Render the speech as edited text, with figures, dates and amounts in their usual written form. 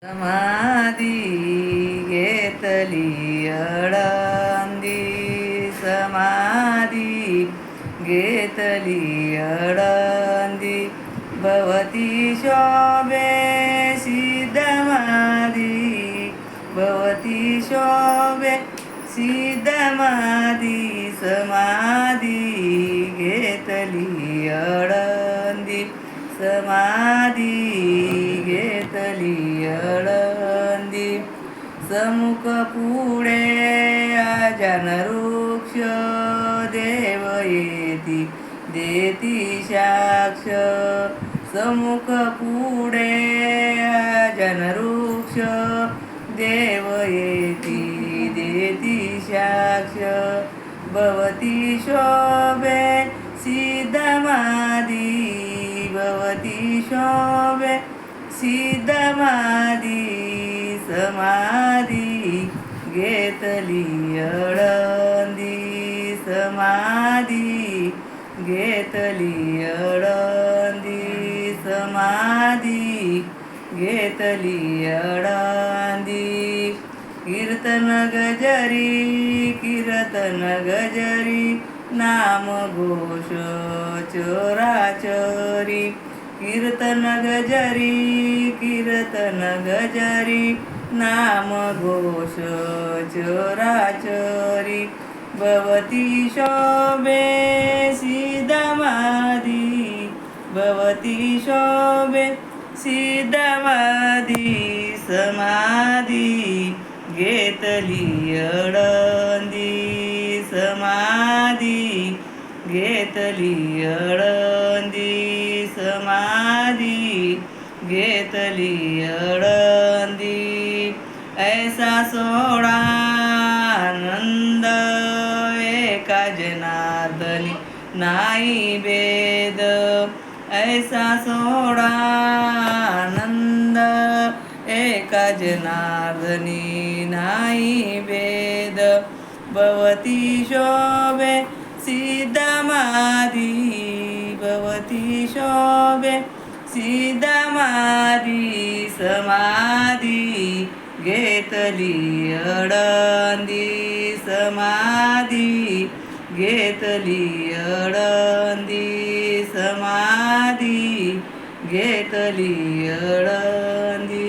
समाधी घेतली अडंदी, समाधी घेतली अडंदी, भवती शोभे सिद्धमाधी, भवती शोभे सिद्धमाधी, समाधी घेतली अडंदी, समाधी घेतली अडंदी, समुख पुढे आजन वृक्ष, देव येती देती साक्ष, समुख पुढे आजन वृक्ष, देव येती देती साक्ष, भवती शोभे सिद्धमाधी, भवती शोभे सिद्धमाधी, समाधी घेतली अडंदी, समाधी घेतली अडंदी, समाधी घेतली अडंदी, कीर्तन गजरी कीर्तन गजरी, नाम घोष चोराचोरी, कीर्तन गजरी कीर्तन गजरी, नाम घोष चोराचोरी, भवती शोभे सिद्धमाधी, भवती शोभे सिद्धमाधी, समाधी घेतली अडंदी, समाधी घेतली अडंदी, समाधी घेतली अडंदी, ऐसा सोहळा आनंद एका जनार्दनी नाही भेद, ऐसा सोहळा आनंद एका जनार्दनी नाही भेद, भवती शोभे सिद्धमाधी, भवती शोभे सिद्धमाधी, समाधी घेतली अडंदी, समाधी घेतली अडंदी, समाधी घेतली अडंदी.